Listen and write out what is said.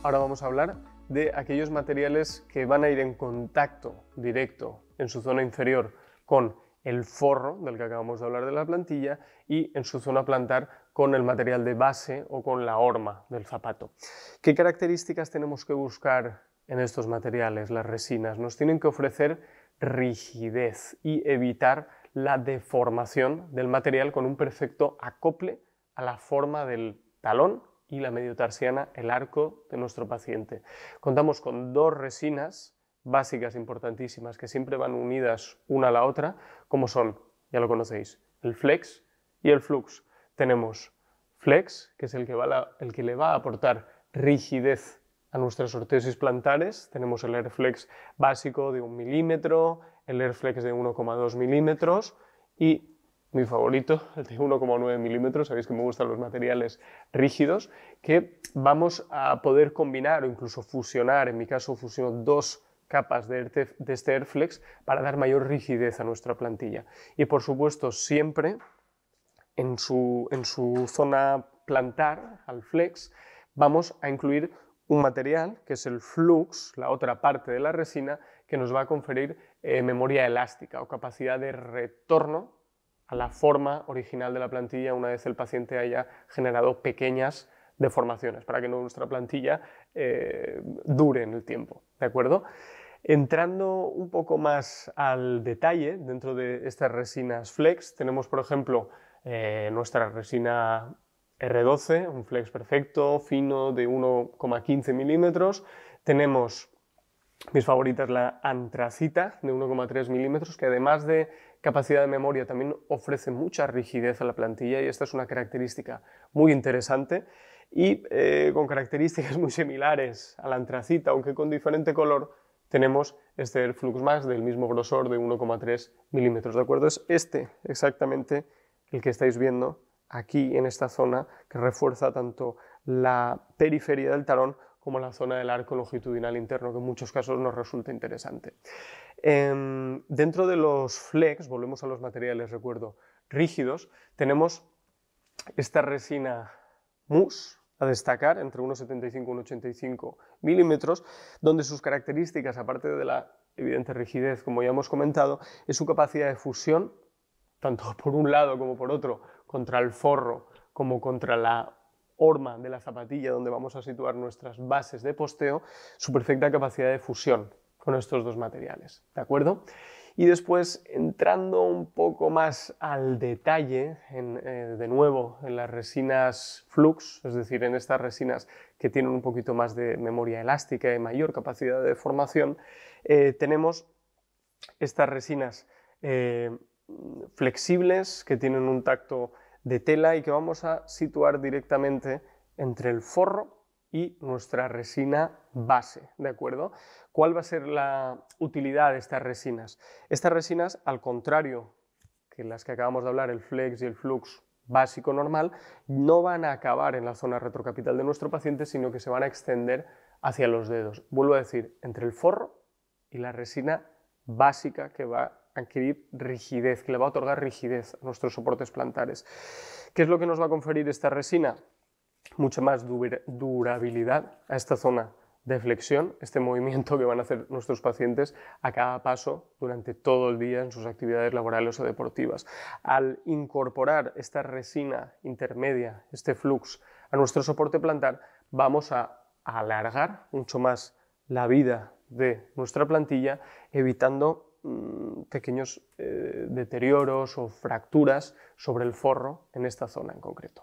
Ahora vamos a hablar de aquellos materiales que van a ir en contacto directo en su zona inferior con el forro del que acabamos de hablar de la plantilla y en su zona plantar con el material de base o con la horma del zapato. ¿Qué características tenemos que buscar en estos materiales? Las resinas nos tienen que ofrecer rigidez y evitar la deformación del material con un perfecto acople a la forma del talón y la mediotarsiana, el arco de nuestro paciente. Contamos con dos resinas básicas importantísimas que siempre van unidas una a la otra, como son, ya lo conocéis, el Flex y el Flux. Tenemos Flex, que es el que le va a aportar rigidez a nuestras ortesis plantares. Tenemos el Airflex básico de 1 milímetro, el Airflex de 1,2 milímetros y mi favorito, el de 1,9 milímetros. Sabéis que me gustan los materiales rígidos, que vamos a poder combinar o incluso fusionar. En mi caso fusiono dos capas de este Airflex para dar mayor rigidez a nuestra plantilla. Y por supuesto siempre en su zona plantar, al Flex, vamos a incluir un material que es el Flux, la otra parte de la resina, que nos va a conferir memoria elástica o capacidad de retorno a la forma original de la plantilla una vez el paciente haya generado pequeñas deformaciones, para que nuestra plantilla dure en el tiempo, ¿de acuerdo? Entrando un poco más al detalle, dentro de estas resinas Flex, tenemos por ejemplo nuestra resina R12, un Flex perfecto, fino, de 1,15 milímetros. Tenemos mis favoritas, la antracita de 1,3 milímetros, que además de capacidad de memoria también ofrece mucha rigidez a la plantilla, y esta es una característica muy interesante, y con características muy similares a la antracita, aunque con diferente color, tenemos este Airflux Max del mismo grosor de 1,3 milímetros, ¿de acuerdo? Es este exactamente el que estáis viendo aquí en esta zona, que refuerza tanto la periferia del talón como la zona del arco longitudinal interno, que en muchos casos nos resulta interesante. Dentro de los Flex, volvemos a los materiales, recuerdo, rígidos, tenemos esta resina mousse a destacar, entre 1,75 y 1,85 milímetros, donde sus características, aparte de la evidente rigidez, como ya hemos comentado, es su capacidad de fusión, tanto por un lado como por otro, contra el forro como contra la horma de la zapatilla donde vamos a situar nuestras bases de posteo, su perfecta capacidad de fusión con estos dos materiales, ¿de acuerdo? Y después, entrando un poco más al detalle, de nuevo en las resinas Flux, es decir, en estas resinas que tienen un poquito más de memoria elástica y mayor capacidad de deformación, tenemos estas resinas flexibles que tienen un tacto de tela y que vamos a situar directamente entre el forro y nuestra resina base, ¿de acuerdo? ¿Cuál va a ser la utilidad de estas resinas? Estas resinas, al contrario que las que acabamos de hablar, el Flex y el Flux básico normal, no van a acabar en la zona retrocapital de nuestro paciente, sino que se van a extender hacia los dedos. Vuelvo a decir, entre el forro y la resina básica, que va a adquirir rigidez, que le va a otorgar rigidez a nuestros soportes plantares. ¿Qué es lo que nos va a conferir esta resina? Mucha más durabilidad a esta zona de flexión, este movimiento que van a hacer nuestros pacientes a cada paso durante todo el día en sus actividades laborales o deportivas. Al incorporar esta resina intermedia, este Flux, a nuestro soporte plantar, vamos a alargar mucho más la vida de nuestra plantilla, evitando pequeños deterioros o fracturas sobre el forro en esta zona en concreto.